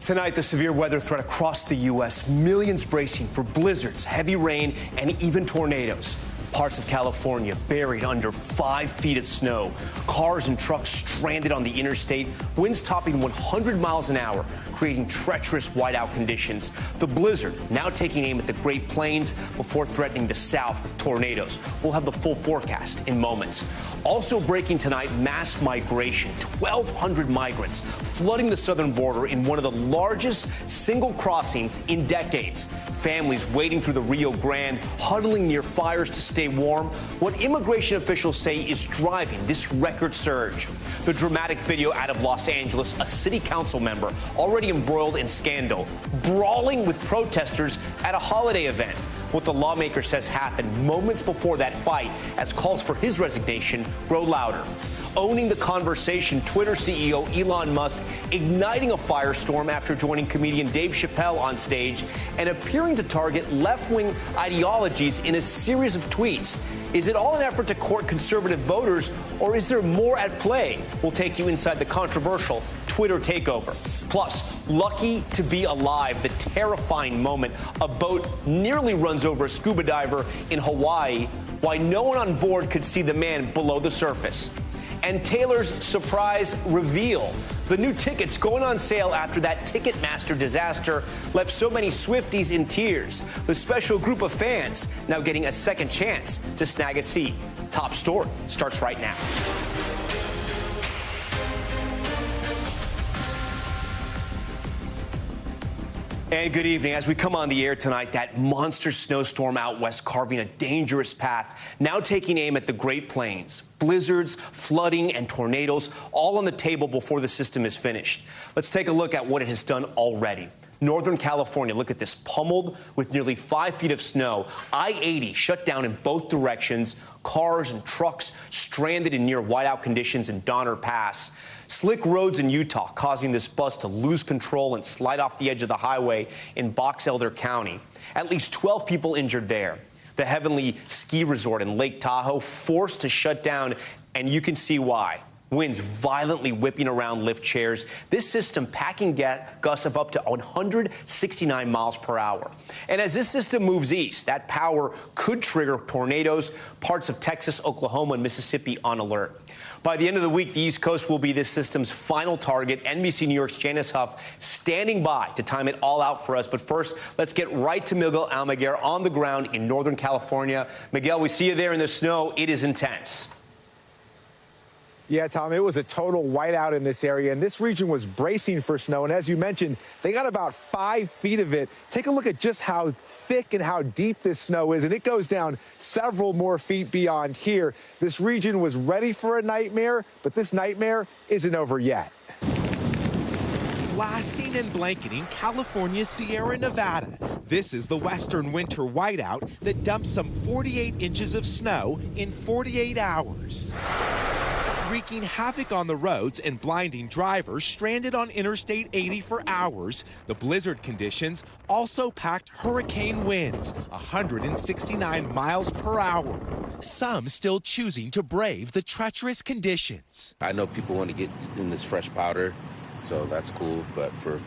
Tonight, the severe weather threat across the U.S. Millions bracing for blizzards, heavy rain, and even tornadoes. Parts of California buried under 5 feet of snow. Cars and trucks stranded on the interstate. Winds topping 100 miles an hour, creating treacherous whiteout conditions. The blizzard now taking aim at the Great Plains before threatening the south with tornadoes. We'll have the full forecast in moments. Also breaking tonight, mass migration. 1,200 migrants flooding the southern border in one of the largest single crossings in decades. Families wading through the Rio Grande, huddling near fires to stay warm. What immigration officials say is driving this record surge. The dramatic video out of Los Angeles, a city council member already embroiled in scandal, brawling with protesters at a holiday event. What the lawmaker says happened moments before that fight as calls for his resignation grow louder. Owning the conversation, Twitter CEO Elon Musk igniting a firestorm after joining comedian Dave Chappelle on stage and appearing to target left-wing ideologies in a series of tweets. Is it all an effort to court conservative voters, or is there more at play? We'll take you inside the controversial Twitter takeover. Plus, lucky to be alive, the terrifying moment a boat nearly runs over a scuba diver in Hawaii, why no one on board could see the man below the surface. And Taylor's surprise reveal. The new tickets going on sale after that Ticketmaster disaster left so many Swifties in tears. The special group of fans now getting a second chance to snag a seat. Top story starts right now. And good evening. As we come on the air tonight, that monster snowstorm out west carving a dangerous path, now taking aim at the Great Plains. Blizzards, flooding, and tornadoes all on the table before the system is finished. Let's take a look at what it has done already. Northern California, look at this, pummeled with nearly 5 feet of snow. I-80 shut down in both directions. Cars and trucks stranded in near whiteout conditions in Donner Pass. Slick roads in Utah causing this bus to lose control and slide off the edge of the highway in Box Elder County. At least 12 people injured there. The Heavenly Ski Resort in Lake Tahoe forced to shut down, and you can see why. Winds violently whipping around lift chairs. This system packing gusts of up to 169 miles per hour. And as this system moves east, that power could trigger tornadoes, parts of Texas, Oklahoma, and Mississippi on alert. By the end of the week, the East Coast will be this system's final target. NBC New York's Janice Huff standing by to time it all out for us. But first, let's get right to Miguel Almaguer on the ground in Northern California. Miguel, we see you there in the snow. It is intense. Yeah, Tom, it was a total whiteout in this area, and this region was bracing for snow. And as you mentioned, they got about 5 feet of it. Take a look at just how thick and how deep this snow is, and it goes down several more feet beyond here. This region was ready for a nightmare, but this nightmare isn't over yet. Blasting and blanketing California's Sierra Nevada. This is the Western Winter Whiteout that dumped some 48 inches of snow in 48 hours. Wreaking havoc on the roads and blinding drivers stranded on Interstate 80 for hours, the blizzard conditions also packed hurricane winds, 169 miles per hour. Some still choosing to brave the treacherous conditions. I know people want to get in this fresh powder, so that's cool, but for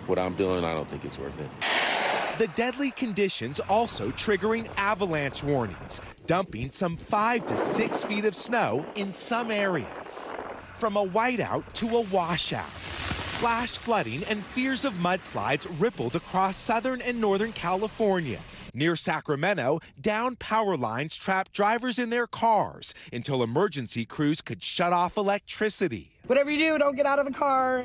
what I'm doing, I don't think it's worth it. The deadly conditions also triggering avalanche warnings, dumping some 5 to 6 feet of snow in some areas. From a whiteout to a washout. Flash flooding and fears of mudslides rippled across southern and northern California. Near Sacramento, downed power lines trapped drivers in their cars until emergency crews could shut off electricity. Whatever you do, don't get out of the car.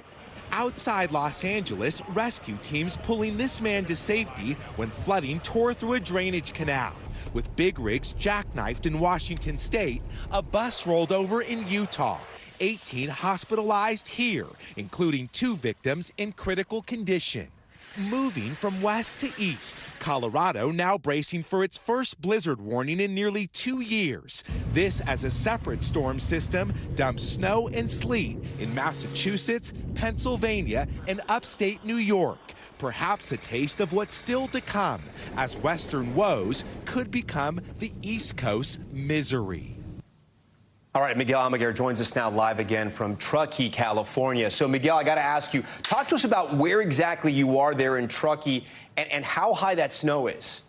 Outside Los Angeles, rescue teams pulling this man to safety when flooding tore through a drainage canal. With big rigs jackknifed in Washington state, a bus rolled over in Utah. 18 hospitalized here, including 2 victims in critical condition. Moving from west to east, Colorado now bracing for its first blizzard warning in nearly 2 years. This as a separate storm system dumps snow and sleet in Massachusetts, Pennsylvania, and upstate New York. Perhaps a taste of what's still to come, as western woes could become the East Coast misery. All right, Miguel Almaguer joins us now live again from Truckee, California. So, Miguel, I got to ask you, talk to us about where exactly you are there in Truckee and how high that snow is.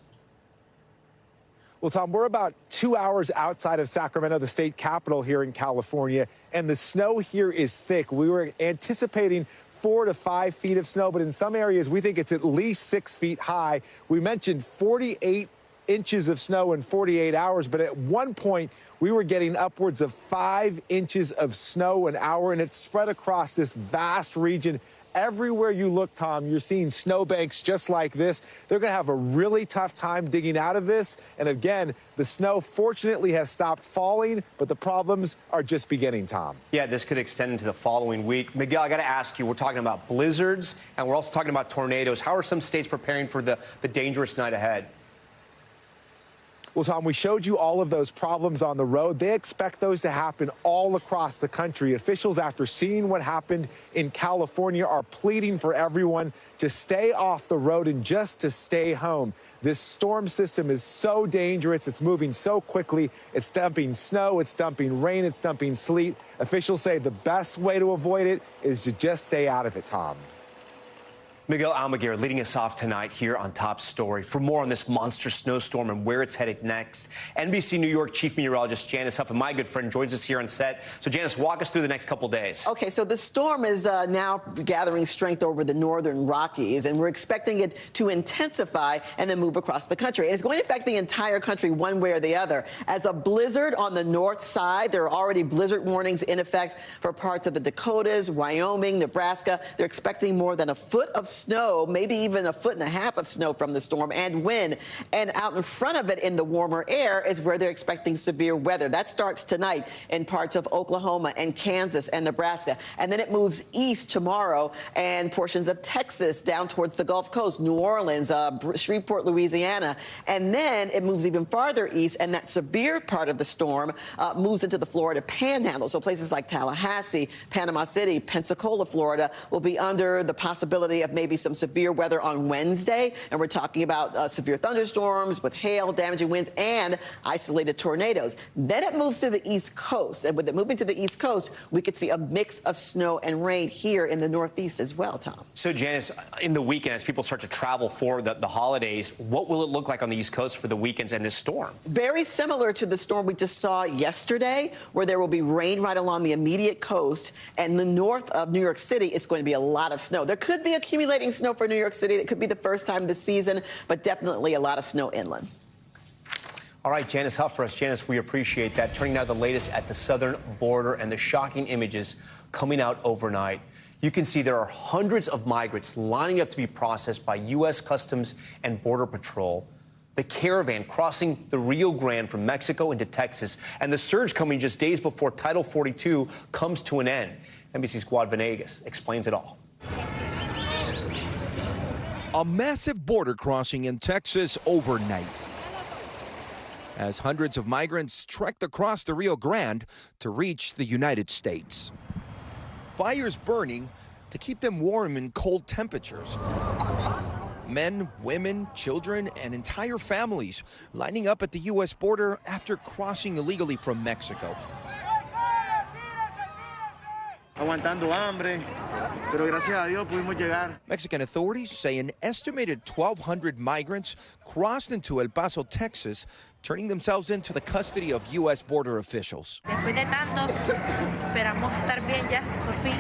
Well, Tom, we're about 2 hours outside of Sacramento, the state capital here in California, and the snow here is thick. We were anticipating 4 to 5 feet of snow, but in some areas we think it's at least 6 feet high. We mentioned 48 inches of snow in 48 hours, but at one point we were getting upwards of 5 inches of snow an hour, and it's spread across this vast region. Everywhere you look, Tom, you're seeing snowbanks just like this. They're going to have a really tough time digging out of this. And again, the snow fortunately has stopped falling, but the problems are just beginning, Tom. Yeah, this could extend into the following week. Miguel, I got to ask you, we're talking about blizzards and we're also talking about tornadoes. How are some states preparing for the dangerous night ahead? Well, Tom, we showed you all of those problems on the road. They expect those to happen all across the country. Officials, after seeing what happened in California, are pleading for everyone to stay off the road and just to stay home. This storm system is so dangerous. It's moving so quickly. It's dumping snow, it's dumping rain, it's dumping sleet. Officials say the best way to avoid it is to just stay out of it, Tom. Miguel Almaguer leading us off tonight here on Top Story. For more on this monster snowstorm and where it's headed next, NBC New York Chief Meteorologist Janice Huff, and my good friend, joins us here on set. So, Janice, walk us through the next couple days. Okay, so the storm is now gathering strength over the northern Rockies, and we're expecting it to intensify and then move across the country. It's going to affect the entire country one way or the other. As a blizzard on the north side, there are already blizzard warnings in effect for parts of the Dakotas, Wyoming, Nebraska. They're expecting more than a foot of snow, maybe even 1.5 feet of snow from the storm and wind. And out in front of it in the warmer air is where they're expecting severe weather. That starts tonight in parts of Oklahoma and Kansas and Nebraska. And then it moves east tomorrow and portions of Texas down towards the Gulf Coast, New Orleans, Shreveport, Louisiana. And then it moves even farther east, and that severe part of the storm moves into the Florida Panhandle. So places like Tallahassee, Panama City, Pensacola, Florida will be under the possibility of maybe some severe weather on Wednesday. And we're talking about severe thunderstorms with hail, damaging winds, and isolated tornadoes. Then it moves to the East Coast. And with it moving to the East Coast, we could see a mix of snow and rain here in the Northeast as well, Tom. So, Janice, in the weekend, as people start to travel for the holidays, what will it look like on the East Coast for the weekends and this storm? Very similar to the storm we just saw yesterday, where there will be rain right along the immediate coast. And the north of New York City, it's going to be a lot of snow. There could be accumulating snow for New York City. It could be the first time this season, but definitely a lot of snow inland. All right, Janice Huff for us. Janice, we appreciate that. Turning now to the latest at the southern border and the shocking images coming out overnight. You can see there are hundreds of migrants lining up to be processed by U.S. Customs and Border Patrol. The caravan crossing the Rio Grande from Mexico into Texas, and the surge coming just days before Title 42 comes to an end. NBC's Squad Venegas explains it all. A massive border crossing in Texas overnight, as hundreds of migrants trekked across the Rio Grande to reach the United States. Fires burning to keep them warm in cold temperatures. Men, women, children, and entire families lining up at the U.S. border after crossing illegally from Mexico. Aguantando hambre, pero gracias a Dios pudimos llegar. Mexican authorities say an estimated 1,200 migrants crossed into El Paso, Texas, turning themselves into the custody of U.S. border officials. Después de tanto, esperamos estar bien ya, por fin.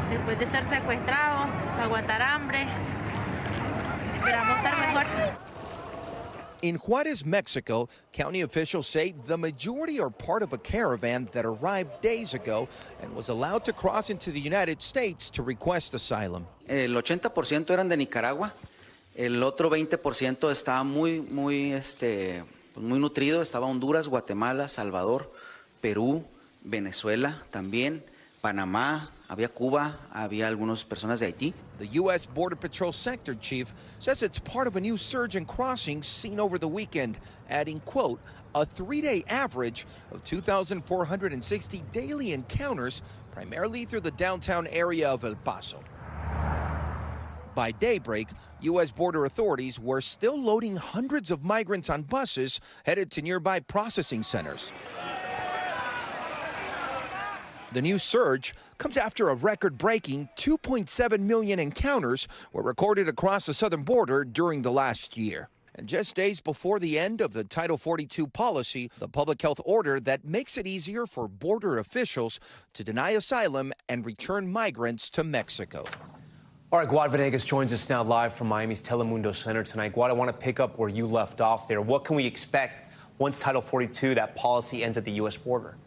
Después de ser secuestrados, aguantar hambre, esperamos estar mejor. In Juarez, Mexico, county officials say the majority are part of a caravan that arrived days ago and was allowed to cross into the United States to request asylum. El 80% eran de Nicaragua, el otro 20% estaba muy nutrido, estaba Honduras, Guatemala, Salvador, Perú, Venezuela también, Panamá, había Cuba, había algunas personas de Haití. The U.S. Border Patrol sector chief says it's part of a new surge in crossings seen over the weekend, adding, quote, a 3-day average of 2,460 daily encounters, primarily through the downtown area of El Paso. By daybreak, U.S. border authorities were still loading hundreds of migrants on buses headed to nearby processing centers. The new surge comes after a record-breaking 2.7 million encounters were recorded across the southern border during the last year. And just days before the end of the Title 42 policy, the public health order that makes it easier for border officials to deny asylum and return migrants to Mexico. All right, Guad Venegas joins us now live from Miami's Telemundo Center tonight. Guad, I want to pick up where you left off there. What can we expect once Title 42, that policy, ends at the U.S. border?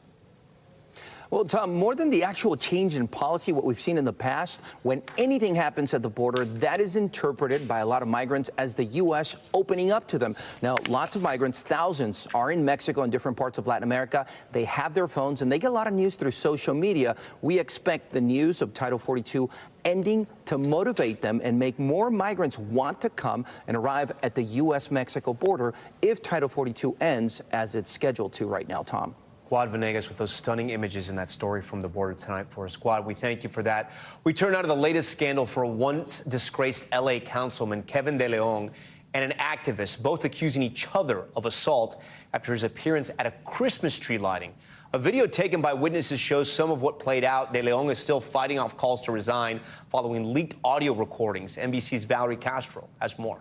Well, Tom, more than the actual change in policy, what we've seen in the past, when anything happens at the border, that is interpreted by a lot of migrants as the U.S. opening up to them. Now, lots of migrants, thousands, are in Mexico and different parts of Latin America. They have their phones and they get a lot of news through social media. We expect the news of Title 42 ending to motivate them and make more migrants want to come and arrive at the U.S.-Mexico border if Title 42 ends as it's scheduled to right now, Tom. Guad Venegas with those stunning images in that story from the border tonight for us. Guad, we thank you for that. We turn now to the latest scandal for a once disgraced L.A. councilman, Kevin De Leon, and an activist, both accusing each other of assault after his appearance at a Christmas tree lighting. A video taken by witnesses shows some of what played out. De Leon is still fighting off calls to resign following leaked audio recordings. NBC's Valerie Castro has more.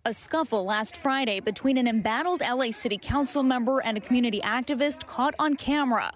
A scuffle last Friday between an embattled LA City Council member and a community activist caught on camera.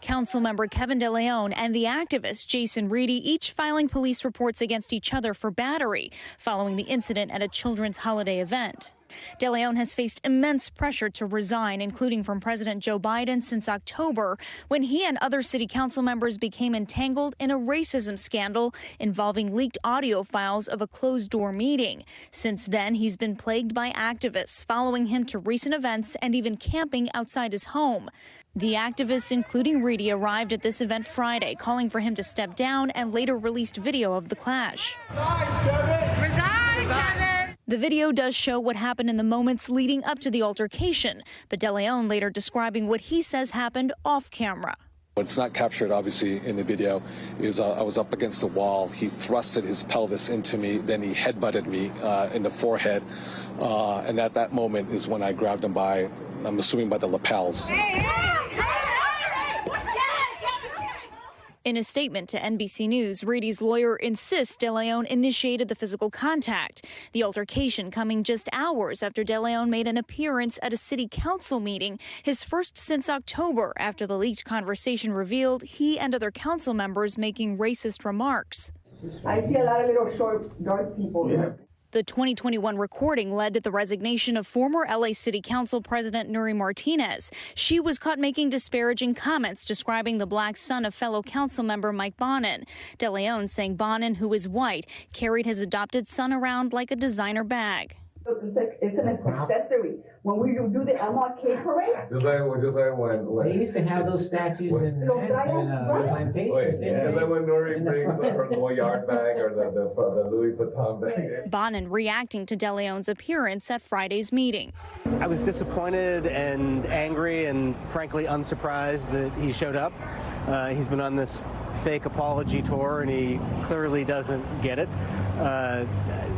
Councilmember Kevin De Leon and the activist Jason Reedy each filing police reports against each other for battery following the incident at a children's holiday event. De Leon has faced immense pressure to resign, including from President Joe Biden since October, when he and other city council members became entangled in a racism scandal involving leaked audio files of a closed-door meeting. Since then, he's been plagued by activists following him to recent events and even camping outside his home. The activists, including Reedy, arrived at this event Friday, calling for him to step down, and later released video of the clash. Resign, Kevin! The video does show what happened in the moments leading up to the altercation, but De Leon later describing what he says happened off camera. What's not captured, obviously, in the video is I was up against the wall. He thrusted his pelvis into me, then he headbutted me in the forehead. And at that moment is when I grabbed him by, I'm assuming, by the lapels. In a statement to NBC News, Reedy's lawyer insists De Leon initiated the physical contact, the altercation coming just hours after De Leon made an appearance at a city council meeting, his first since October, after the leaked conversation revealed he and other council members making racist remarks. I see a lot of little short, dark people here. The 2021 recording led to the resignation of former LA City Council President Nury Martinez. She was caught making disparaging comments describing the black son of fellow council member Mike Bonin. De Leon saying Bonin, who is white, carried his adopted son around like a designer bag. It's an accessory. When we do the MLK parade, just like when they used to have those statues in plantations. Just like when Nuri brings her Goyard bag or the Louis Vuitton bag. Bonin reacting to De Leon's appearance at Friday's meeting. I was disappointed and angry and frankly unsurprised that he showed up. He's been on this fake apology tour and he clearly doesn't get it.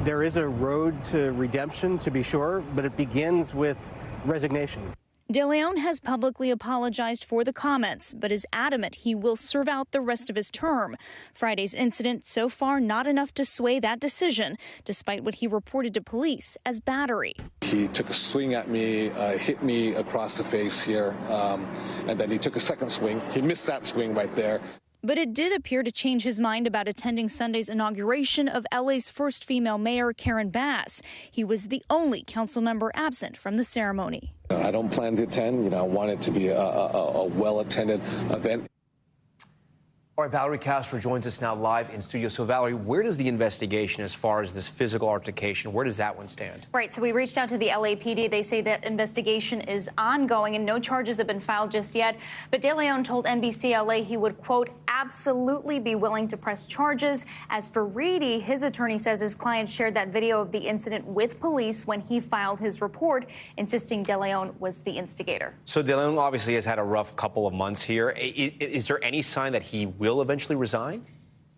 There is a road to redemption, to be sure, but it begins with resignation. De Leon has publicly apologized for the comments, but is adamant he will serve out the rest of his term. Friday's incident so far not enough to sway that decision, despite what he reported to police as battery. He took a swing at me, hit me across the face here, and then he took a second swing. He missed that swing right there. But it did appear to change his mind about attending Sunday's inauguration of LA's first female mayor, Karen Bass. He was the only council member absent from the ceremony. I don't plan to attend. I want it to be a well-attended event. All right, Valerie Castro joins us now live in studio. So, Valerie, where does the investigation as far as this physical altercation, where does that one stand? Right, so we reached out to the LAPD. They say that investigation is ongoing and no charges have been filed just yet. But De Leon told NBC LA he would, quote, absolutely be willing to press charges. As for Reedy, his attorney says his client shared that video of the incident with police when he filed his report, insisting De Leon was the instigator. So De Leon obviously has had a rough couple of months here. Is there any sign that he will eventually resign?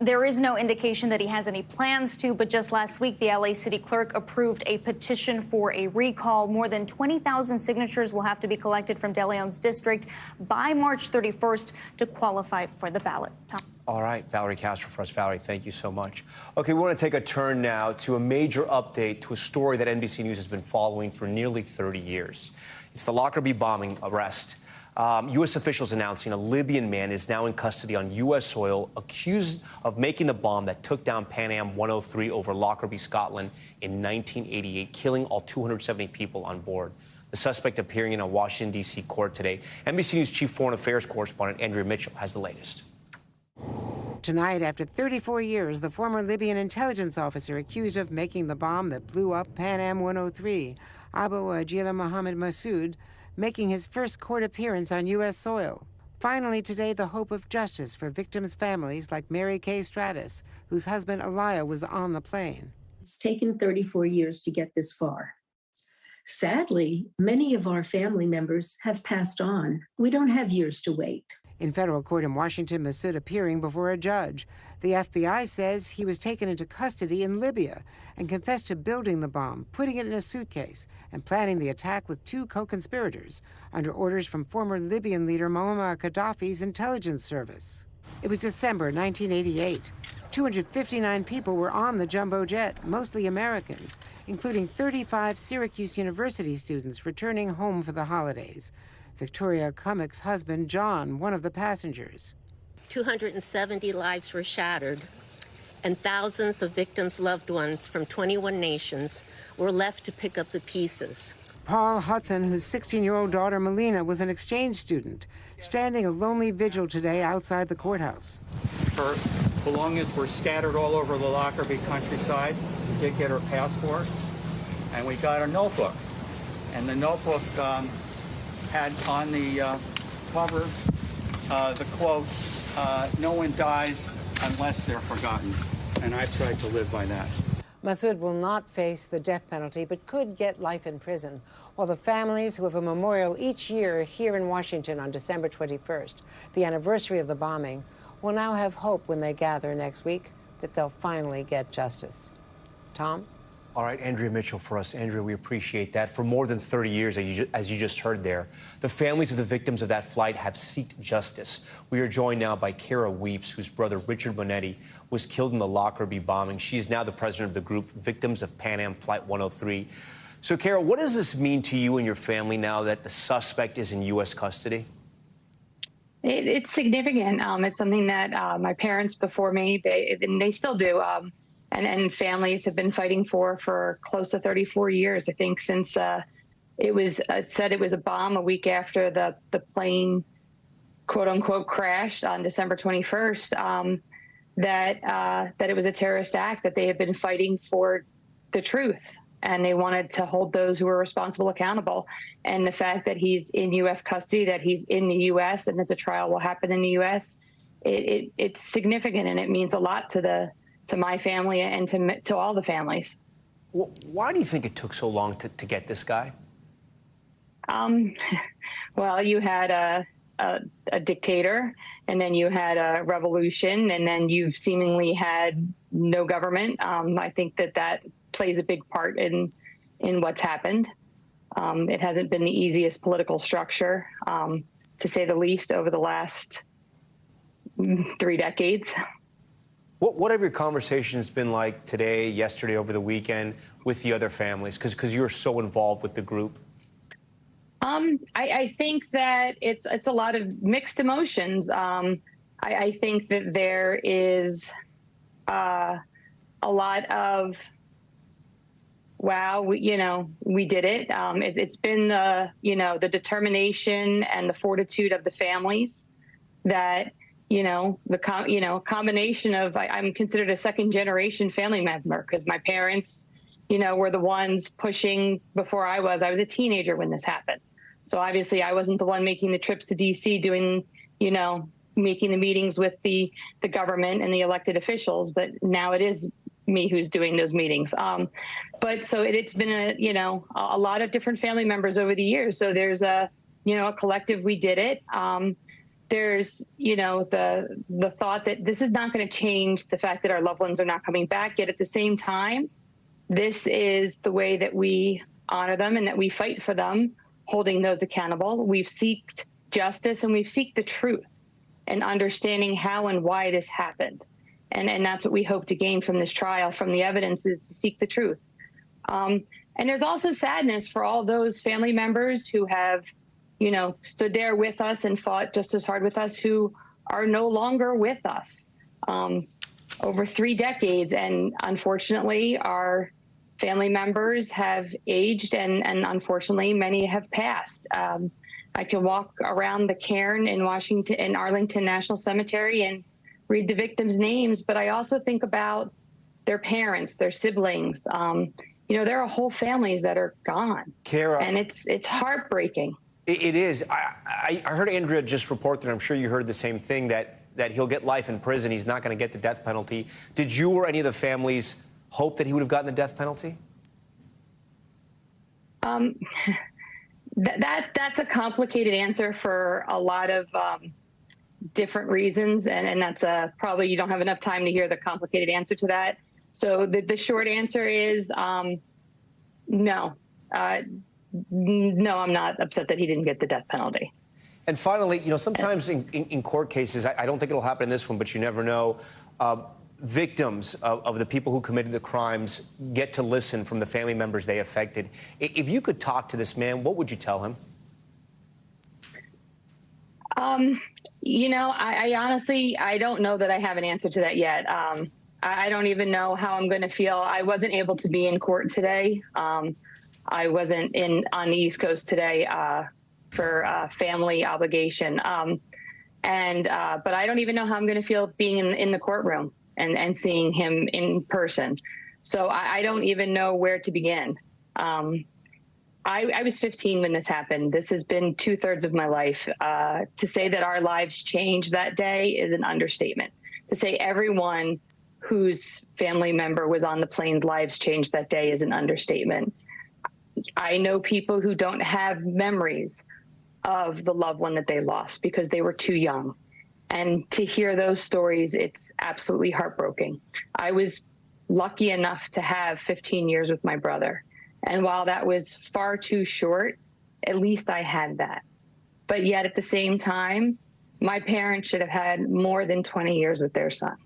There is no indication that he has any plans to, but just last week, the LA City Clerk approved a petition for a recall. More than 20,000 signatures will have to be collected from De Leon's district by March 31st to qualify for the ballot. Tom. All right, Valerie Castro for us. Valerie, thank you so much. Okay, we want to take a turn now to a major update to a story that NBC News has been following for nearly 30 years. It's the Lockerbie bombing arrest. U.S. officials announcing a Libyan man is now in custody on U.S. soil, accused of making the bomb that took down Pan Am 103 over Lockerbie, Scotland in 1988, killing all 270 people on board. The suspect appearing in a Washington, D.C. court today. NBC News Chief Foreign Affairs correspondent Andrea Mitchell has the latest. Tonight, after 34 years, the former Libyan intelligence officer accused of making the bomb that blew up Pan Am 103, Abu Ajila Mohammed Massoud, making his first court appearance on U.S. soil. Finally today, the hope of justice for victims' families like Mary Kay Stratus, whose husband Elia was on the plane. It's taken 34 years to get this far. Sadly, many of our family members have passed on. We don't have years to wait. In federal court in Washington, Massoud appearing before a judge. The FBI says he was taken into custody in Libya and confessed to building the bomb, putting it in a suitcase, and planning the attack with two co-conspirators under orders from former Libyan leader Muammar Gaddafi's intelligence service. It was December 1988. 259 people were on the jumbo jet, mostly Americans, including 35 Syracuse University students returning home for the holidays. Victoria Cummock's husband, John, one of the passengers. 270 lives were shattered, and thousands of victims' loved ones from 21 nations were left to pick up the pieces. Paul Hudson, whose 16-year-old daughter, Melina, was an exchange student, standing a lonely vigil today outside the courthouse. Her belongings were scattered all over the Lockerbie countryside. We did get her passport, and we got her notebook. And the notebook had on the cover the quote, "No one dies unless they're forgotten." And I tried to live by that. Massoud will not face the death penalty, but could get life in prison, while the families who have a memorial each year here in Washington on December 21st, the anniversary of the bombing, will now have hope when they gather next week that they'll finally get justice. Tom? All right, Andrea Mitchell for us. Andrea, we appreciate that. For more than 30 years, as you just heard there, the families of the victims of that flight have sought justice. We are joined now by Kara Weeps, whose brother Richard Bonetti was killed in the Lockerbie bombing. She is now the president of the group Victims of Pan Am Flight 103. So, Kara, what does this mean to you and your family now that the suspect is in U.S. custody? It's significant. It's something that my parents before me, they still do. And families have been fighting for close to 34 years, I think, since it was said it was a bomb a week after the plane, quote unquote, crashed on December 21st, that it was a terrorist act, that they have been fighting for the truth. And they wanted to hold those who were responsible accountable. And the fact that he's in U.S. custody, that he's in the U.S., and that the trial will happen in the U.S., it's significant, and it means a lot to my family and to all the families. Well, why do you think it took so long to get this guy? Well, you had a dictator, and then you had a revolution, and then you've seemingly had no government. I think that plays a big part in what's happened. It hasn't been the easiest political structure, to say the least, over the last 3 decades. What have your conversations been like today, yesterday, over the weekend with the other families? Because you're so involved with the group. I think that it's a lot of mixed emotions. I think that there is a lot of, wow, we did it. It's been the determination and the fortitude of the families that, combination of, I'm considered a second generation family member because my parents, were the ones pushing before I was a teenager when this happened. So obviously I wasn't the one making the trips to DC doing, making the meetings with the government and the elected officials, but now it is me who's doing those meetings. But so it's been a lot of different family members over the years. So there's a collective, we did it. there's, the thought that this is not going to change the fact that our loved ones are not coming back. Yet at the same time, this is the way that we honor them and that we fight for them, holding those accountable. We've sought justice and we've sought the truth and understanding how and why this happened. And that's what we hope to gain from this trial, from the evidence, is to seek the truth. And there's also sadness for all those family members who have, stood there with us and fought just as hard with us, who are no longer with us over 3 decades. And unfortunately, our family members have aged and unfortunately, many have passed. I can walk around the cairn in Arlington National Cemetery and read the victims' names, but I also think about their parents, their siblings. There are whole families that are gone. Kara, and it's heartbreaking. It is. I heard Andrea just report that, I'm sure you heard the same thing, that he'll get life in prison. He's not going to get the death penalty. Did you or any of the families hope that he would have gotten the death penalty? That's a complicated answer for a lot of different reasons, and that's probably you don't have enough time to hear the complicated answer to that. So the short answer is no. No, I'm not upset that he didn't get the death penalty. And finally, sometimes in court cases, I don't think it'll happen in this one, but you never know, victims of the people who committed the crimes get to listen from the family members they affected. If you could talk to this man, what would you tell him? I honestly, I don't know that I have an answer to that yet. I don't even know how I'm going to feel. I wasn't able to be in court today. I wasn't on the East Coast today for family obligation. But I don't even know how I'm going to feel being in the courtroom and seeing him in person. So I don't even know where to begin. I was 15 when this happened. This has been 2/3 of my life. To say that our lives changed that day is an understatement. To say everyone whose family member was on the plane's lives changed that day is an understatement. I know people who don't have memories of the loved one that they lost because they were too young. And to hear those stories, it's absolutely heartbreaking. I was lucky enough to have 15 years with my brother. And while that was far too short, at least I had that. But yet at the same time, my parents should have had more than 20 years with their son.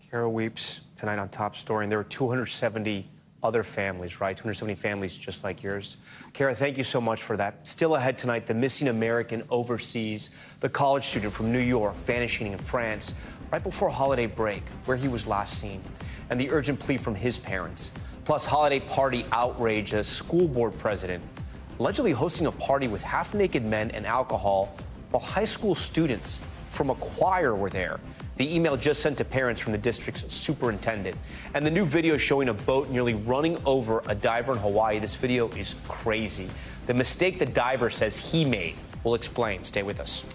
Kara weeps tonight on Top Story, and there were 270 other families, right? 270 families just like yours. Kara, thank you so much for that. Still ahead tonight, the missing American overseas, the college student from New York vanishing in France right before holiday break, where he was last seen, and the urgent plea from his parents. Plus, holiday party outrage, a school board president allegedly hosting a party with half-naked men and alcohol while high school students from a choir were there. The email just sent to parents from the district's superintendent. And the new video showing a boat nearly running over a diver in Hawaii. This video is crazy. The mistake the diver says he made. We'll explain. Stay with us.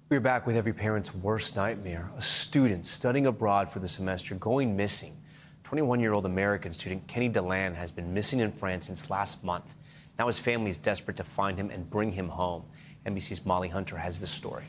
We're back with every parent's worst nightmare. A student studying abroad for the semester going missing. 21-year-old American student Kenny Delan has been missing in France since last month. Now his family is desperate to find him and bring him home. NBC's Molly Hunter has this story.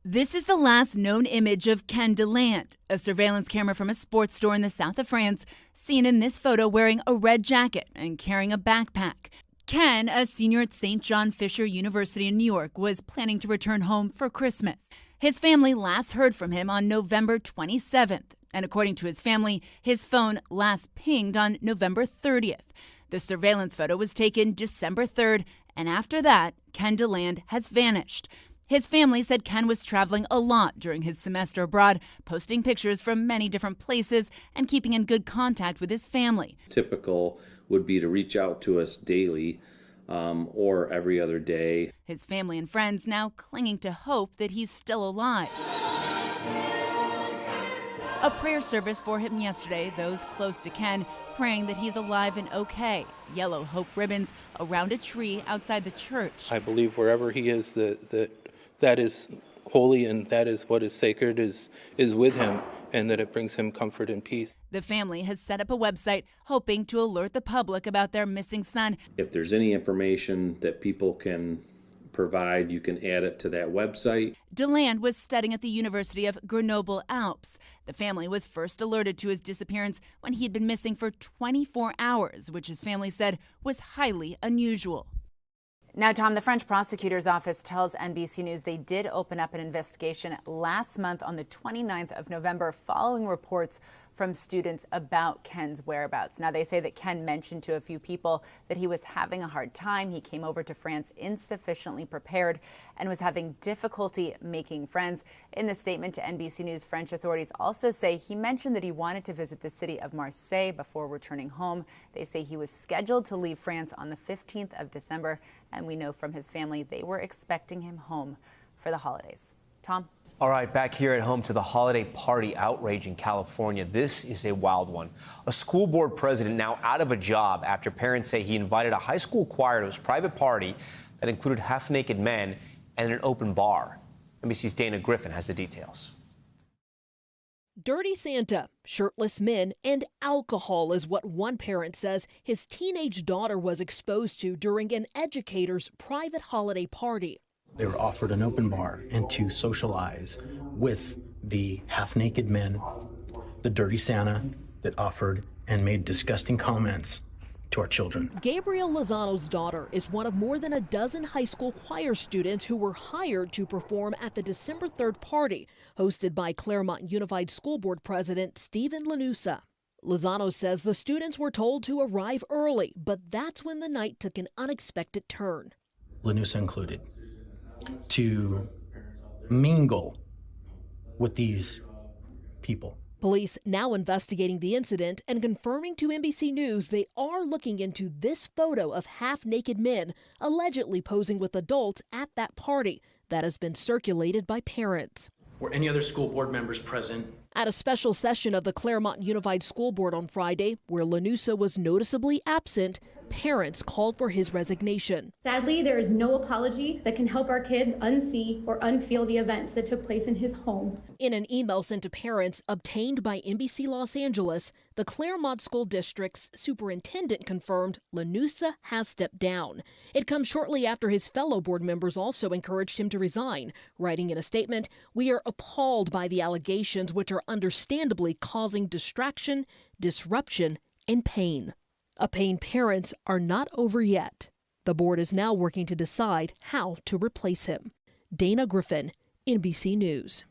This is the last known image of Ken Deland, a surveillance camera from a sports store in the south of France, seen in this photo wearing a red jacket and carrying a backpack. Ken, a senior at St. John Fisher University in New York, was planning to return home for Christmas. His family last heard from him on November 27th, and according to his family, his phone last pinged on November 30th. The surveillance photo was taken December 3rd, and after that, Ken Deland has vanished. His family said Ken was traveling a lot during his semester abroad, posting pictures from many different places and keeping in good contact with his family. Typical would be to reach out to us daily or every other day. His family and friends now clinging to hope that he's still alive. A prayer service for him yesterday, those close to Ken praying that he's alive and okay. Yellow hope ribbons around a tree outside the church. I believe wherever he is, that is holy and that is what is sacred is with him. and that it brings him comfort and peace. The family has set up a website hoping to alert the public about their missing son. If there's any information that people can provide, you can add it to that website. DeLand was studying at the University of Grenoble-Alpes. The family was first alerted to his disappearance when he'd been missing for 24 hours, which his family said was highly unusual. Now, Tom, the French prosecutor's office tells NBC News they did open up an investigation last month on the 29th of November following reports from students about Ken's whereabouts. Now, they say that Ken mentioned to a few people that he was having a hard time. He came over to France insufficiently prepared and was having difficulty making friends. In the statement to NBC News, French authorities also say he mentioned that he wanted to visit the city of Marseille before returning home. They say he was scheduled to leave France on the 15th of December, and we know from his family they were expecting him home for the holidays. Tom? All right, back here at home to the holiday party outrage in California. This is a wild one. A school board president now out of a job after parents say he invited a high school choir to his private party that included half-naked men and an open bar. NBC's Dana Griffin has the details. Dirty Santa, shirtless men, and alcohol is what one parent says his teenage daughter was exposed to during an educator's private holiday party. They were offered an open bar and to socialize with the half-naked men, the dirty Santa that offered and made disgusting comments to our children. Gabriel Lozano's daughter is one of more than a dozen high school choir students who were hired to perform at the December 3rd party, hosted by Claremont Unified School Board President Stephen Lanusa. Lozano says the students were told to arrive early, but that's when the night took an unexpected turn. Lanusa included, to mingle with these people. Police now investigating the incident and confirming to NBC News they are looking into this photo of half-naked men allegedly posing with adults at that party that has been circulated by parents. Were any other school board members present? At a special session of the Claremont Unified School Board on Friday, where Lanusa was noticeably absent, parents called for his resignation. Sadly, there is no apology that can help our kids unsee or unfeel the events that took place in his home. In an email sent to parents obtained by NBC Los Angeles, the Claremont School District's superintendent confirmed Lanusa has stepped down. It comes shortly after his fellow board members also encouraged him to resign, writing in a statement, "We are appalled by the allegations which are understandably causing distraction, disruption, and pain." A pain parents are not over yet. The board is now working to decide how to replace him. Dana Griffin, NBC News.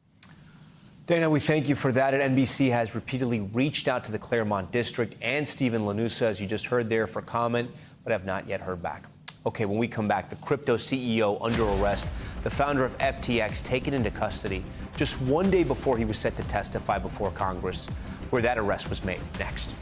Dana, we thank you for that. And NBC has repeatedly reached out to the Claremont District and Stephen Lanusa, as you just heard there, for comment, but have not yet heard back. Okay, when we come back, the crypto CEO under arrest, the founder of FTX taken into custody just one day before he was set to testify before Congress, where that arrest was made. Next.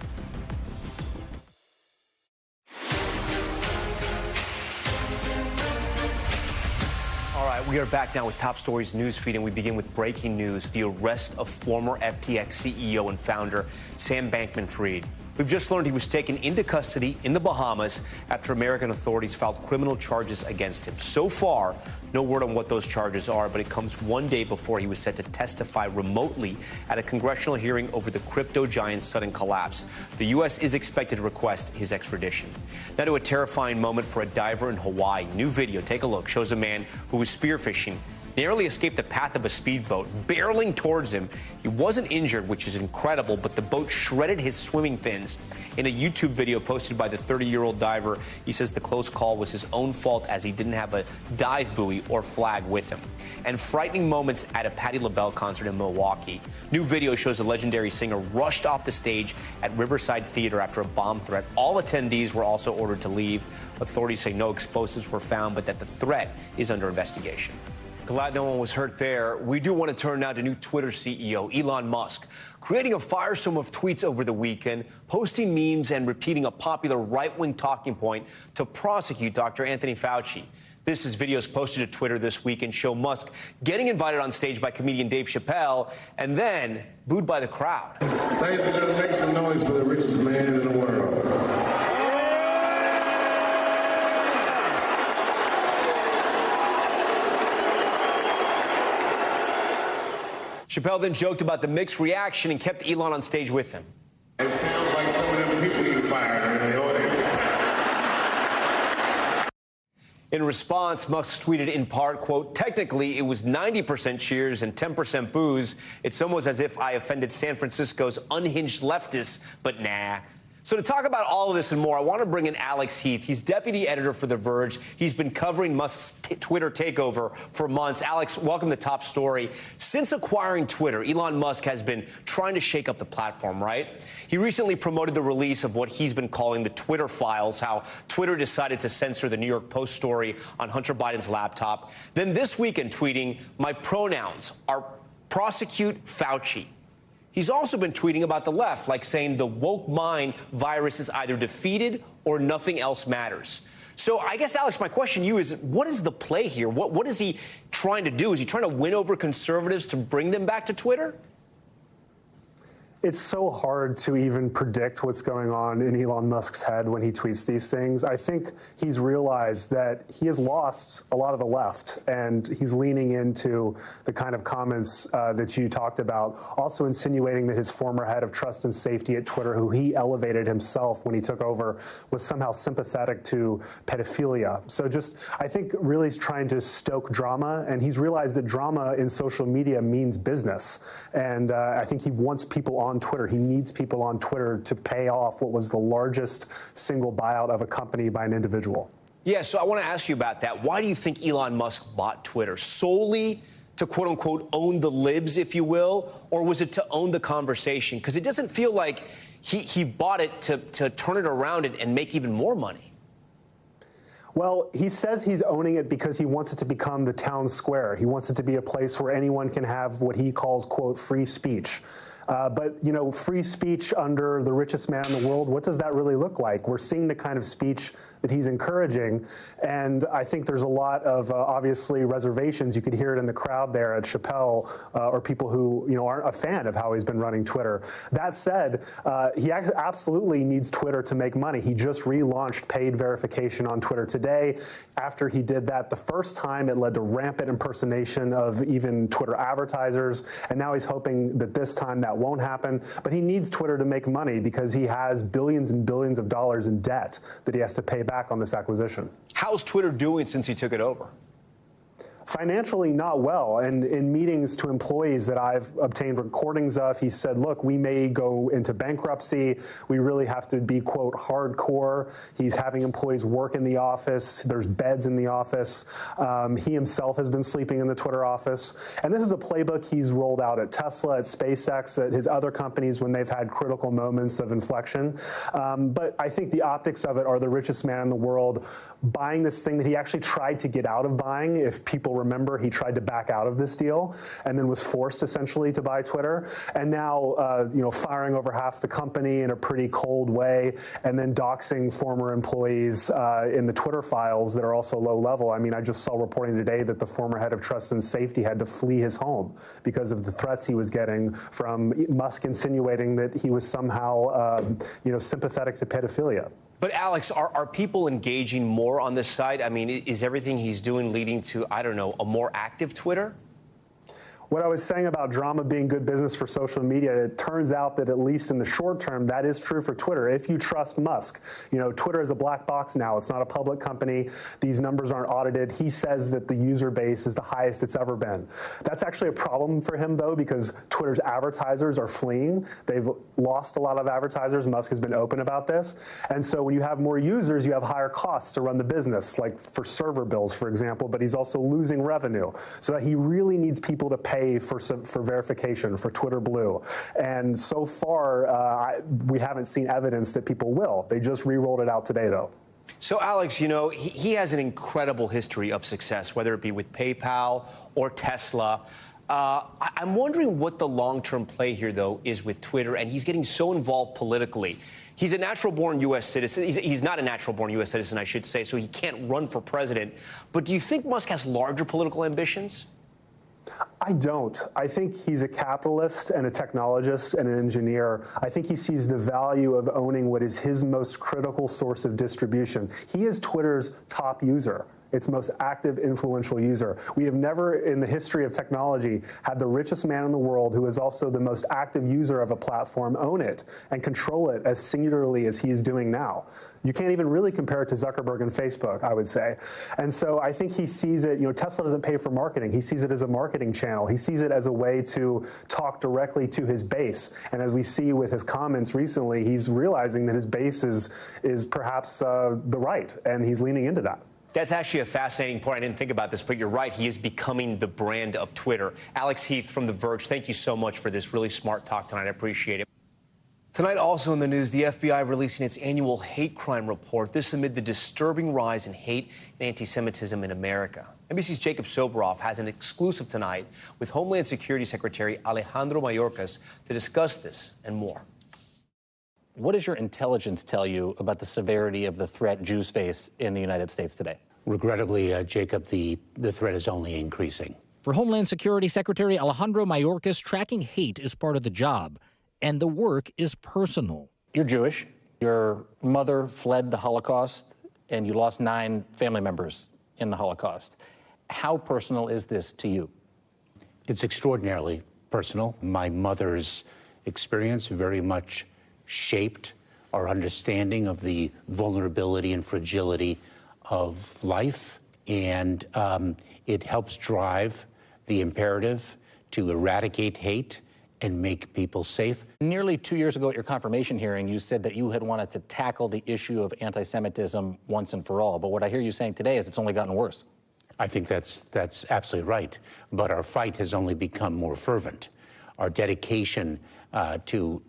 All right, we are back now with Top Stories newsfeed, and we begin with breaking news: the arrest of former FTX CEO and founder Sam Bankman-Fried. We've just learned he was taken into custody in the Bahamas after American authorities filed criminal charges against him. So far, no word on what those charges are, but it comes one day before he was set to testify remotely at a congressional hearing over the crypto giant's sudden collapse. The U.S. is expected to request his extradition. Now to a terrifying moment for a diver in Hawaii. New video, take a look, shows a man who was spearfishing narrowly escaped the path of a speedboat, barreling towards him. He wasn't injured, which is incredible, but the boat shredded his swimming fins. In a YouTube video posted by the 30-year-old diver, he says the close call was his own fault as he didn't have a dive buoy or flag with him. And frightening moments at a Patti LaBelle concert in Milwaukee. New video shows the legendary singer rushed off the stage at Riverside Theater after a bomb threat. All attendees were also ordered to leave. Authorities say no explosives were found, but that the threat is under investigation. Glad no one was hurt there. We do want to turn now to new Twitter CEO, Elon Musk, creating a firestorm of tweets over the weekend, posting memes and repeating a popular right-wing talking point to prosecute Dr. Anthony Fauci. This is videos posted to Twitter this week and show Musk getting invited on stage by comedian Dave Chappelle and then booed by the crowd. Ladies and gentlemen, make some noise for the richest man in the world. Chappelle then joked about the mixed reaction and kept Elon on stage with him. It sounds like some of them people you fired are in the audience. In response, Musk tweeted in part, quote, technically, it was 90% cheers and 10% boos. It's almost as if I offended San Francisco's unhinged leftists, but nah. So to talk about all of this and more, I want to bring in Alex Heath. He's deputy editor for The Verge. He's been covering Musk's Twitter takeover for months. Alex, welcome to Top Story. Since acquiring Twitter, Elon Musk has been trying to shake up the platform, right? He recently promoted the release of what he's been calling the Twitter files, how Twitter decided to censor the New York Post story on Hunter Biden's laptop. Then this weekend tweeting, my pronouns are prosecute Fauci. He's also been tweeting about the left, like saying the woke mind virus is either defeated or nothing else matters. So I guess, Alex, my question to you is, what is the play here? What is he trying to do? Is he trying to win over conservatives to bring them back to Twitter? It's so hard to even predict what's going on in Elon Musk's head when he tweets these things. I think he's realized that he has lost a lot of the left, and he's leaning into the kind of comments that you talked about, also insinuating that his former head of trust and safety at Twitter, who he elevated himself when he took over, was somehow sympathetic to pedophilia. So just, I think, really he's trying to stoke drama, and he's realized that drama in social media means business. And I think he wants people on Twitter. He needs people on Twitter to pay off what was the largest single buyout of a company by an individual. Yeah, so I want to ask you about that. Why do you think Elon Musk bought Twitter? Solely to, quote unquote, own the libs, if you will, or was it to own the conversation? Because it doesn't feel like he bought it to turn it around and make even more money. Well, he says he's owning it because he wants it to become the town square. He wants it to be a place where anyone can have what he calls, quote, free speech. But, you know, free speech under the richest man in the world, what does that really look like? We're seeing the kind of speech that he's encouraging. And I think there's a lot of, obviously, reservations. You could hear it in the crowd there at Chappelle, or people who, you know, aren't a fan of how he's been running Twitter. That said, he absolutely needs Twitter to make money. He just relaunched paid verification on Twitter today. After he did that the first time, it led to rampant impersonation of even Twitter advertisers. And now he's hoping that this time that won't happen. But he needs Twitter to make money because he has billions and billions of dollars in debt that he has to pay back on this acquisition. How's Twitter doing since he took it over? Financially, not well. And in meetings to employees that I've obtained recordings of, he said, look, we may go into bankruptcy. We really have to be, quote, hardcore. He's having employees work in the office. There's beds in the office. He himself has been sleeping in the Twitter office. And this is a playbook he's rolled out at Tesla, at SpaceX, at his other companies when they've had critical moments of inflection. But I think the optics of it are the richest man in the world buying this thing that he actually tried to get out of buying. If people remember, he tried to back out of this deal and then was forced essentially to buy Twitter. And now, you know, firing over half the company in a pretty cold way and then doxing former employees in the Twitter files that are also low level. I mean, I just saw reporting today that the former head of trust and safety had to flee his home because of the threats he was getting from Musk insinuating that he was somehow, you know, sympathetic to pedophilia. But, Alex, are people engaging more on this site? I mean, is everything he's doing leading to, I don't know, a more active Twitter? What I was saying about drama being good business for social media, it turns out that at least in the short term, that is true for Twitter. If you trust Musk, you know, Twitter is a black box now. It's not a public company. These numbers aren't audited. He says that the user base is the highest it's ever been. That's actually a problem for him, though, because Twitter's advertisers are fleeing. They've lost a lot of advertisers. Musk has been open about this. And so when you have more users, you have higher costs to run the business, like for server bills, for example, but he's also losing revenue. So he really needs people to pay for verification, for Twitter Blue. And so far, we haven't seen evidence that people will. They just re-rolled it out today, though. So, Alex, you know, he has an incredible history of success, whether it be with PayPal or Tesla. I'm wondering what the long-term play here, though, is with Twitter, and he's getting so involved politically. He's a natural-born U.S. citizen. He's not a natural-born U.S. citizen, I should say, so he can't run for president. But do you think Musk has larger political ambitions? I don't. I think he's a capitalist and a technologist and an engineer. I think he sees the value of owning what is his most critical source of distribution. He is Twitter's top user. its most active, influential user. We have never in the history of technology had the richest man in the world, who is also the most active user of a platform, own it and control it as singularly as he is doing now. You can't even really compare it to Zuckerberg and Facebook, I would say. And so I think he sees it, Tesla doesn't pay for marketing. He sees it as a marketing channel. He sees it as a way to talk directly to his base. And as we see with his comments recently, he's realizing that his base is perhaps the right, and he's leaning into that. That's actually a fascinating point. I didn't think about this, but you're right. He is becoming the brand of Twitter. Alex Heath from The Verge, thank you so much for this really smart talk tonight. I appreciate it. Tonight, also in the news, the FBI releasing its annual hate crime report. This amid the disturbing rise in hate and anti-Semitism in America. NBC's Jacob Soboroff has an exclusive tonight with Homeland Security Secretary Alejandro Mayorkas to discuss this and more. What does your intelligence tell you about the severity of the threat Jews face in the United States today? Regrettably, Jacob, the threat is only increasing. For Homeland Security Secretary Alejandro Mayorkas, tracking hate is part of the job, and the work is personal. You're Jewish. Your mother fled the Holocaust, and you lost 9 family members in the Holocaust. How personal is this to you? It's extraordinarily personal. My mother's experience very much shaped our understanding of the vulnerability and fragility of life, and it helps drive the imperative to eradicate hate and make people safe. Nearly 2 years ago at your confirmation hearing, you said that you had wanted to tackle the issue of anti-Semitism once and for all. But what I hear you saying today is it's only gotten worse. I think that's absolutely right. But our fight has only become more fervent. Our dedication to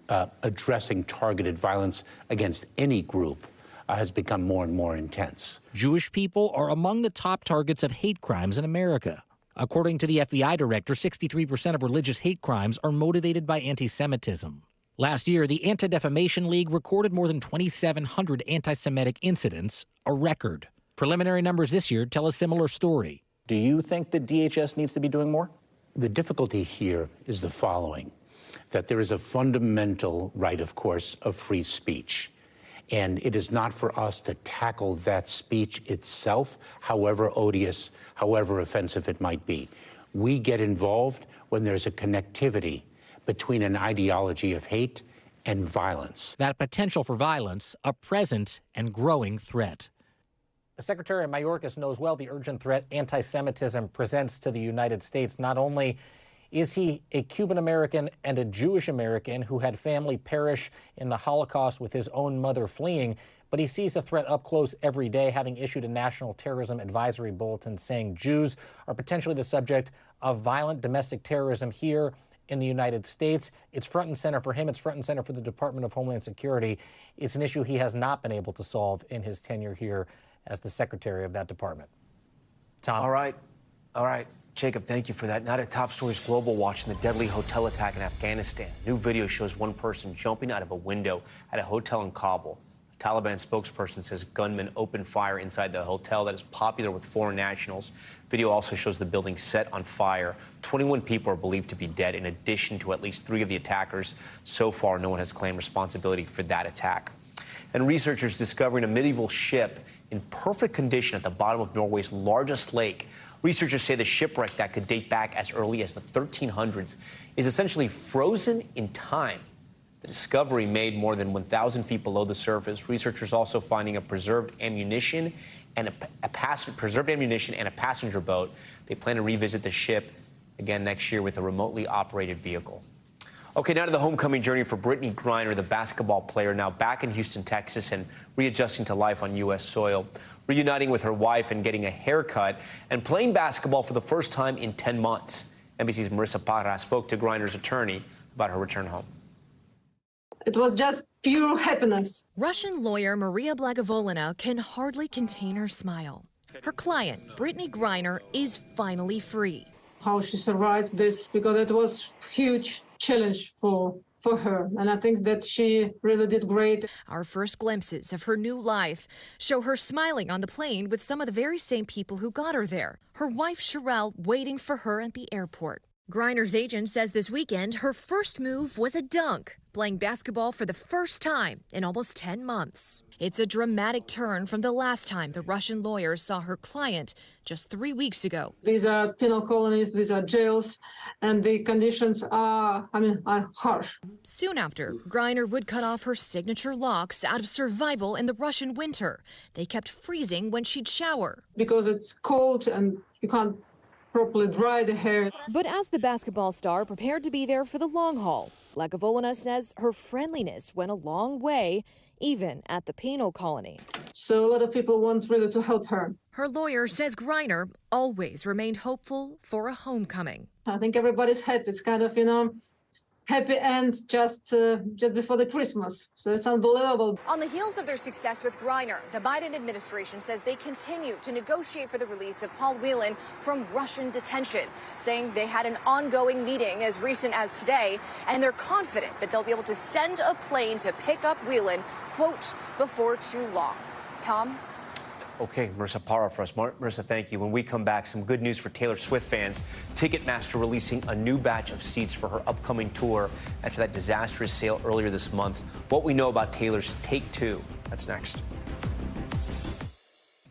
addressing targeted violence against any group has become more and more intense. Jewish people are among the top targets of hate crimes in America. According to the FBI director, 63% of religious hate crimes are motivated by anti-Semitism. Last year, the Anti-Defamation League recorded more than 2,700 anti-Semitic incidents, a record. Preliminary numbers this year tell a similar story. Do you think that DHS needs to be doing more? The difficulty here is the following, that there is a fundamental right, of course, of free speech. And it is not for us to tackle that speech itself, however odious, however offensive it might be. We get involved when there's a connectivity between an ideology of hate and violence. That potential for violence, a present and growing threat. Secretary Mayorkas knows well the urgent threat anti-Semitism presents to the United States. Not only is he a Cuban American and a Jewish American who had family perish in the Holocaust with his own mother fleeing, but he sees the threat up close every day, having issued a national terrorism advisory bulletin saying Jews are potentially the subject of violent domestic terrorism here in the United States. It's front and center for him. It's front and center for the Department of Homeland Security. It's an issue he has not been able to solve in his tenure here as the secretary of that department. Tom? All right. Jacob, thank you for that. Now to top stories global, watching the deadly hotel attack in Afghanistan. New video shows one person jumping out of a window at a hotel in Kabul. A Taliban spokesperson says gunmen opened fire inside the hotel that is popular with foreign nationals. Video also shows the building set on fire. 21 people are believed to be dead, in addition to at least 3 of the attackers. So far, no one has claimed responsibility for that attack. And researchers discovering a medieval ship in perfect condition at the bottom of Norway's largest lake. Researchers say the shipwreck that could date back as early as the 1300s is essentially frozen in time. The discovery made more than 1,000 feet below the surface. Researchers also finding a preserved ammunition and a passenger boat. They plan to revisit the ship again next year with a remotely operated vehicle. Okay, now to the homecoming journey for Brittney Griner, the basketball player, now back in Houston, Texas, and readjusting to life on U.S. soil, reuniting with her wife and getting a haircut, and playing basketball for the first time in 10 months. NBC's Marissa Parra spoke to Griner's attorney about her return home. It was just pure happiness. Russian lawyer Maria Blagovolina can hardly contain her smile. Her client, Brittney Griner, is finally free. How she survived this, because it was a huge challenge for her, and I think that she really did great. Our first glimpses of her new life show her smiling on the plane with some of the very same people who got her there. Her wife, Sherelle, waiting for her at the airport. Griner's agent says this weekend her first move was a dunk, playing basketball for the first time in almost 10 months. It's a dramatic turn from the last time the Russian lawyers saw her client just 3 weeks ago. These are penal colonies, these are jails, and the conditions are harsh. Soon after, Griner would cut off her signature locks out of survival in the Russian winter. They kept freezing when she'd shower. Because it's cold and you can't properly dry the hair. But as the basketball star prepared to be there for the long haul, Lockerbie says her friendliness went a long way, even at the penal colony. So a lot of people want really to help her. Her lawyer says Griner always remained hopeful for a homecoming. I think everybody's happy. It's kind of, happy end just before the Christmas. So it's unbelievable. On the heels of their success with Griner, the Biden administration says they continue to negotiate for the release of Paul Whelan from Russian detention, saying they had an ongoing meeting as recent as today, and they're confident that they'll be able to send a plane to pick up Whelan, quote, before too long. Tom? Okay, Marissa Parra for us. Marissa, thank you. When we come back, some good news for Taylor Swift fans. Ticketmaster releasing a new batch of seats for her upcoming tour after that disastrous sale earlier this month. What we know about Taylor's Take Two. That's next.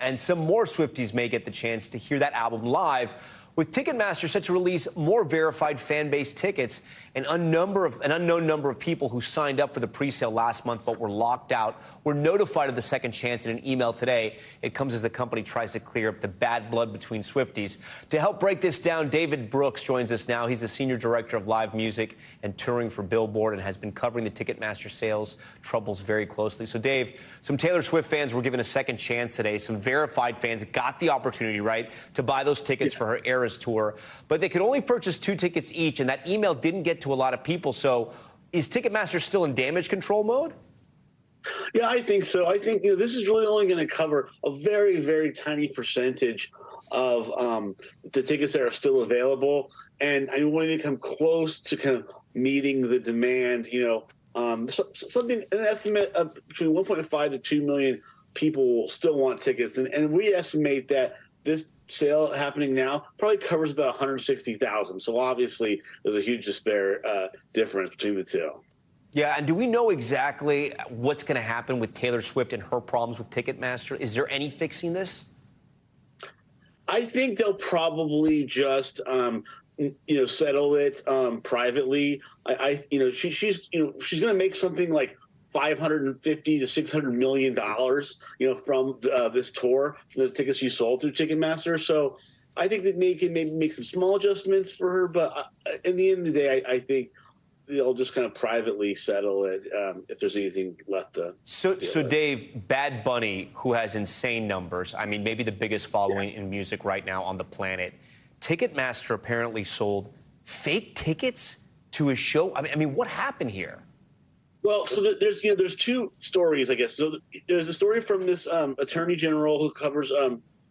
And some more Swifties may get the chance to hear that album live, with Ticketmaster set to release more verified fan-based tickets. An unknown number of people who signed up for the pre-sale last month but were locked out were notified of the second chance in an email today. It comes as the company tries to clear up the bad blood between Swifties. To help break this down, David Brooks joins us now. He's the senior director of live music and touring for Billboard and has been covering the Ticketmaster sales troubles very closely. So, Dave, some Taylor Swift fans were given a second chance today. Some verified fans got the opportunity, right, to buy those tickets for her Eras tour, but they could only purchase 2 tickets each, and that email didn't get to a lot of people. So is Ticketmaster still in damage control mode? Yeah, I think so. I think this is really only going to cover a very, very tiny percentage of the tickets that are still available. And I mean, when they come close to kind of meeting the demand, an estimate of between 1.5 to 2 million people still want tickets. And we estimate that this sale happening now probably covers about 160,000. So obviously there's a huge difference between the two. Yeah, and do we know exactly what's going to happen with Taylor Swift and her problems with Ticketmaster? Is there any fixing this? I think they'll probably just settle it privately. She's going to make something like $550 to $600 million, from this tour, from the tickets she sold through Ticketmaster. So I think that they can maybe make some small adjustments for her. But in the end of the day, I think they'll just kind of privately settle it if there's anything left to. So Dave, Bad Bunny, who has insane numbers, I mean, maybe the biggest following in music right now on the planet, Ticketmaster apparently sold fake tickets to his show. I mean, what happened here? Well, so there's 2 stories, I guess. So there's a story from this attorney general who covers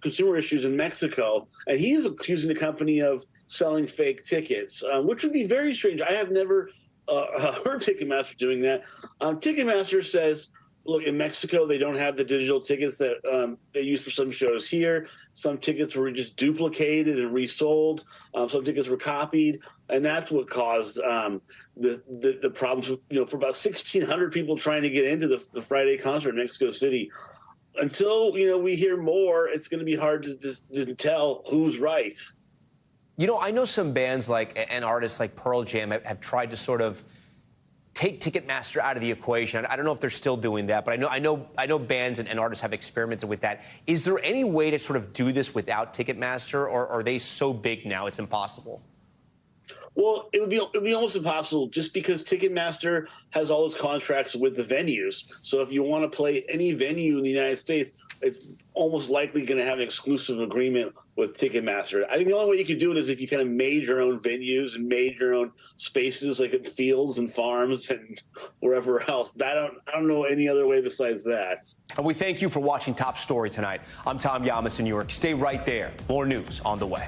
consumer issues in Mexico, and he's accusing the company of selling fake tickets, which would be very strange. I have never heard Ticketmaster doing that. Ticketmaster says, look, in Mexico, they don't have the digital tickets that they use for some shows here. Some tickets were just duplicated and resold. Some tickets were copied, and that's what caused the problems. For about 1,600 people trying to get into the Friday concert in Mexico City. Until we hear more, it's going to be hard to tell who's right. I know some bands and artists like Pearl Jam have tried to sort of take Ticketmaster out of the equation. I don't know if they're still doing that, but I know bands and artists have experimented with that. Is there any way to sort of do this without Ticketmaster, or are they so big now it's impossible? Well, it would be almost impossible just because Ticketmaster has all its contracts with the venues. So if you want to play any venue in the United States, it's almost likely going to have an exclusive agreement with Ticketmaster. I think the only way you could do it is if you kind of made your own venues and made your own spaces, like at fields and farms and wherever else. I don't know any other way besides that. And we thank you for watching Top Story tonight. I'm Tom Llamas in New York. Stay right there. More news on the way.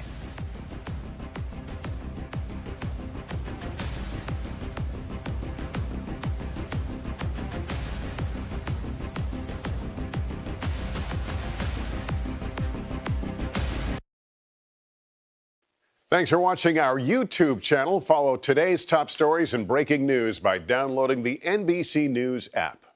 Thanks for watching our YouTube channel. Follow today's top stories and breaking news by downloading the NBC News app.